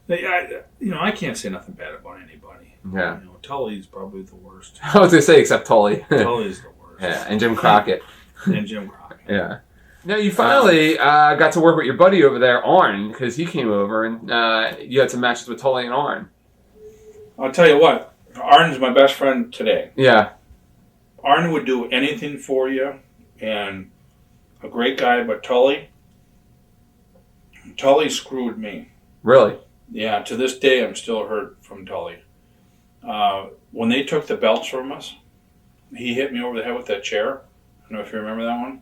I can't say nothing bad about anybody. Yeah. Tully's probably the worst. I was going to say, except Tully. Tully's the worst. Yeah, and Jim Crockett. Yeah. Now, you finally got to work with your buddy over there, Arn, because he came over and you had some matches with Tully and Arn. I'll tell you what, Arn's my best friend today. Yeah. Arn would do anything for you, and a great guy, but Tully screwed me. Really? Yeah, to this day I'm still hurt from Tully. When they took the belts from us, he hit me over the head with that chair. I don't know if you remember that one.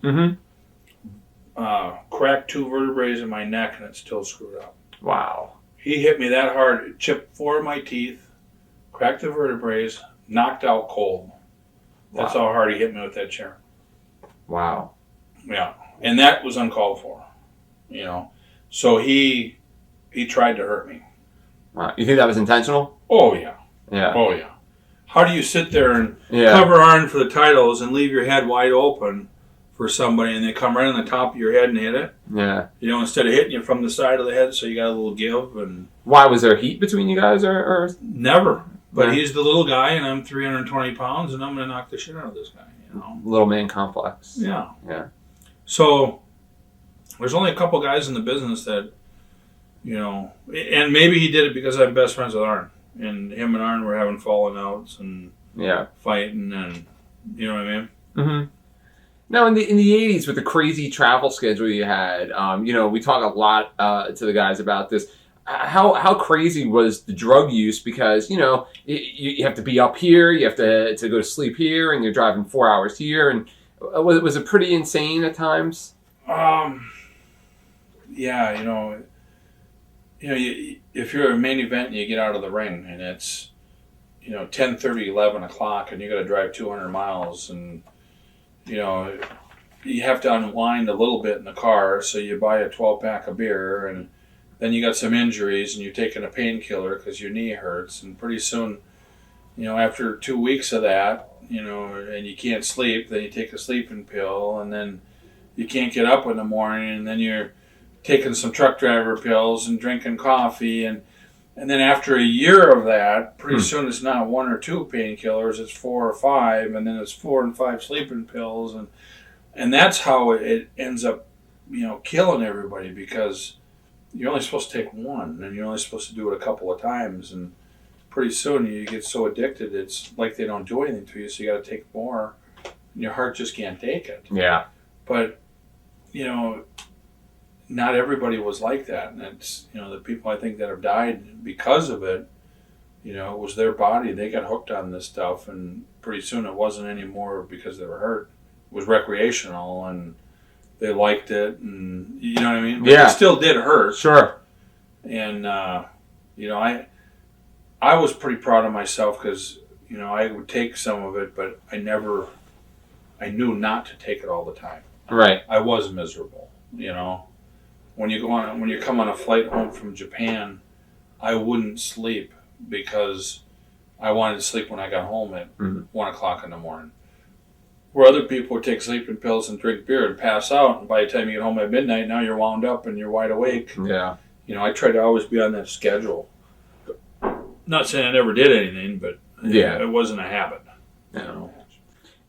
Mm-hmm. Cracked 2 vertebrae in my neck, and it's still screwed up. Wow. He hit me that hard, it chipped 4 of my teeth, cracked the vertebrae, knocked out cold. That's how hard he hit me with that chair. Wow. Yeah, and that was uncalled for, So he tried to hurt me. Wow. You think that was intentional? Oh, yeah. Yeah. Oh, yeah. How do you sit there and cover Arn for the titles and leave your head wide open for somebody and they come right on the top of your head and hit it? Yeah. Instead of hitting you from the side of the head so you got a little give. And why? Was there heat between you guys or? Never. But he's the little guy and I'm 320 pounds and I'm going to knock the shit out of this guy. Little man complex. Yeah. Yeah. So there's only a couple guys in the business that, and maybe he did it because I'm best friends with Arn. And him and Arn were having falling outs and fighting and, you know what I mean? Mm-hmm. Now, in the 80s, with the crazy travel schedule you had, we talk a lot to the guys about this. How crazy was the drug use? Because, you have to be up here, you have to go to sleep here, and you're driving 4 hours here. And was it pretty insane at times? Yeah, if you're a main event and you get out of the ring and it's, 10:30, 11 o'clock and you got to drive 200 miles and, you have to unwind a little bit in the car. So you buy a 12-pack of beer and then you got some injuries and you're taking a painkiller because your knee hurts. And pretty soon, after 2 weeks of that, and you can't sleep, then you take a sleeping pill and then you can't get up in the morning and then you're taking some truck driver pills and drinking coffee and then after a year of that, pretty soon it's not 1 or 2 painkillers, it's 4 or 5, and then it's 4 and 5 sleeping pills, and that's how it ends up, killing everybody because you're only supposed to take one and you're only supposed to do it a couple of times, and pretty soon you get so addicted it's like they don't do anything to you, so you got to take more, and your heart just can't take it. Yeah. But not everybody was like that, and it's the people I think that have died because of it. It was their body; they got hooked on this stuff, and pretty soon it wasn't anymore because they were hurt. It was recreational, and they liked it, and you know what I mean. But it still did hurt. Sure. And I was pretty proud of myself because I would take some of it, but I knew not to take it all the time. Right. I was miserable. When you come on a flight home from Japan, I wouldn't sleep because I wanted to sleep when I got home at 1 o'clock in the morning. Where other people would take sleeping pills and drink beer and pass out, and by the time you get home at midnight, now you're wound up and you're wide awake. Yeah. I try to always be on that schedule. Not saying I never did anything, but it wasn't a habit. What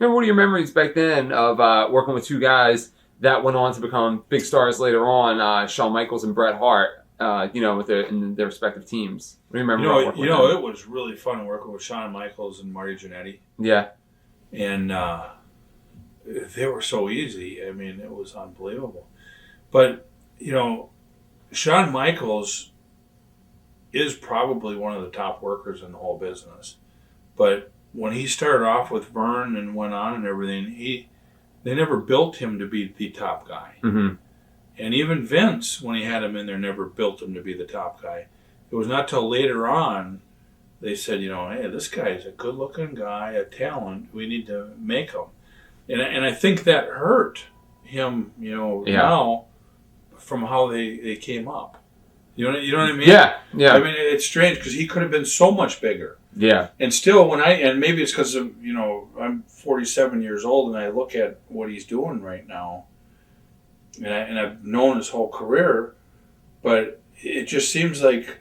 are your memories back then of working with 2 guys that went on to become big stars later on, Shawn Michaels and Bret Hart, in their respective teams? What do you remember about working with them? It was really fun working with Shawn Michaels and Marty Jannetty. Yeah. And they were so easy. I mean, it was unbelievable. But, Shawn Michaels is probably one of the top workers in the whole business. But when he started off with Vern and went on and everything, they never built him to be the top guy. Mm-hmm. And even Vince, when he had him in there, never built him to be the top guy. It was not till later on they said, hey, this guy is a good-looking guy, a talent. We need to make him. And I think that hurt him, now from how they came up. You know what I mean? Yeah, yeah. I mean, it's strange because he could have been so much bigger. Yeah. And still, and maybe it's because of, I'm 47 years old and I look at what he's doing right now, and I've known his whole career, but it just seems like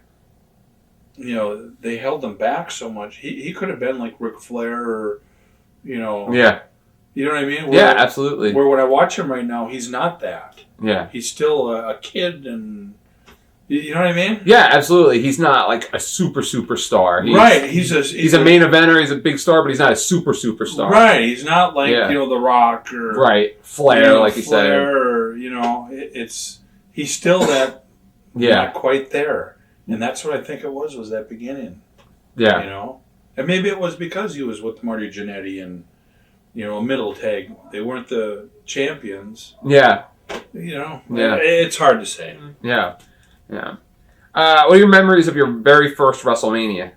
you know, they held him back so much. He could have been like Ric Flair or, you know. Yeah. You know what I mean? Yeah, absolutely. Where when I watch him right now, he's not that. Yeah. He's still a kid, and you know what I mean? Yeah, absolutely. He's not like a superstar. Right. He's a main eventer. He's a big star, but he's not a superstar. Right. He's not like you know, The Rock or Flair, you know, like you said. Or you know, he's still that. Not quite there, and that's what I think it was that beginning. Yeah. You know, and maybe it was because he was with Marty Jannetty and, you know, a middle tag. They weren't the champions. Yeah. You know. Yeah. It's hard to say. Yeah. Yeah. What are your memories of your very first WrestleMania?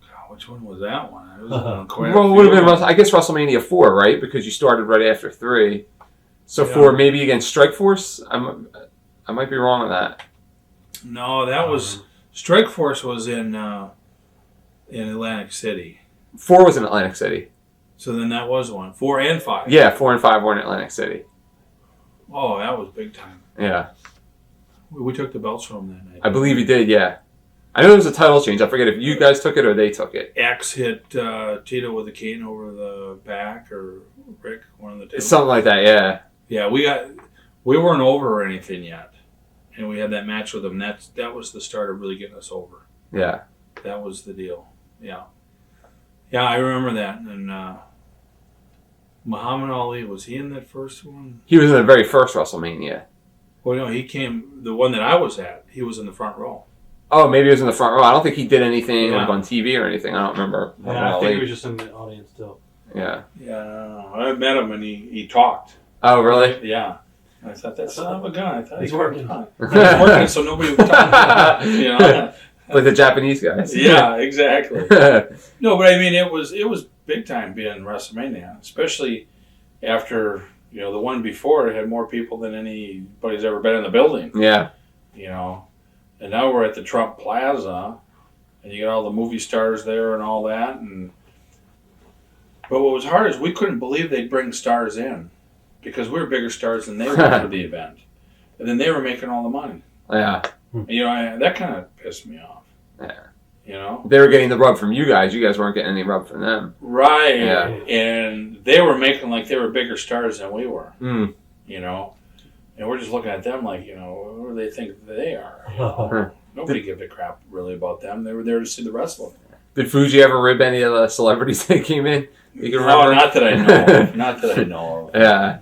God, which one was that one? It was Well, it would have been, I guess, WrestleMania 4, right? Because you started right after 3. So 4, maybe against Strikeforce? I might be wrong on that. No, that was Strikeforce was in Atlantic City. 4 was in Atlantic City. So then that was one. 4 and 5. Yeah, 4 and 5 were in Atlantic City. Oh, that was big time. Yeah. We took the belts from them that night. I believe you did, yeah. I know there was a title change. I forget if you guys took it or they took it. X hit Tito with a cane over the back, or Rick, one of the two. Something like that, yeah. Yeah, we weren't over or anything yet, and we had that match with them. That was the start of really getting us over. Yeah. That was the deal. Yeah. Yeah, I remember that. And Muhammad Ali, was he in that first one? He was in the very first WrestleMania. Well, no, he came, the one that I was at, he was in the front row. Oh, maybe he was in the front row. I don't think he did anything like on TV or anything. I don't remember. Yeah, I think he was just in the audience still. Yeah. Yeah, I met him and he talked. Oh, really? Yeah. I thought, that's son of a gun. I thought he's working. He's working, so nobody was talking. You know? Like the Japanese guys. Yeah, exactly. No, but I mean, it was big time being WrestleMania, especially after, you know, the one before it had more people than anybody's ever been in the building. Yeah. You know, and now we're at the Trump Plaza, and you got all the movie stars there and all that. But what was hard is we couldn't believe they'd bring stars in, because we were bigger stars than they were for the event, and then they were making all the money. Yeah. And, you know, that kind of pissed me off. Yeah. You know, they were getting the rub from you guys. You guys weren't getting any rub from them. Right. Yeah. And they were making like they were bigger stars than we were. Mm. You know, and we're just looking at them like, you know, who do they think they are? You know? Nobody gave a crap really about them. They were there to see the wrestling. Did Fuji ever rib any of the celebrities that came in? You can remember? Not that I know. Not that I know. Yeah.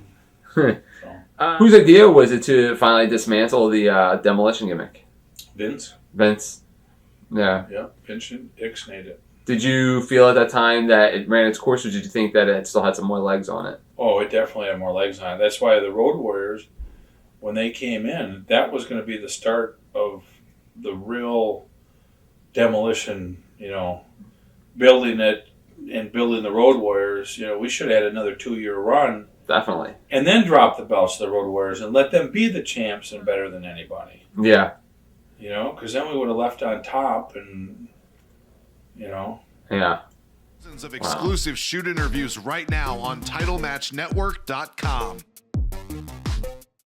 Whose idea was it to finally dismantle the demolition gimmick? Vince. Yeah. Yeah. Vince ixnayed it. Did you feel at that time that it ran its course, or did you think that it still had some more legs on it? Oh, it definitely had more legs on it. That's why the Road Warriors, when they came in, that was going to be the start of the real demolition, you know, building it and building the Road Warriors. You know, we should have had another 2-year run. Definitely. And then drop the belts to the Road Warriors and let them be the champs and better than anybody. Yeah. You know, because then we would have left on top and, you know. Yeah. Dozens of exclusive shoot interviews right now on TitleMatchNetwork.com.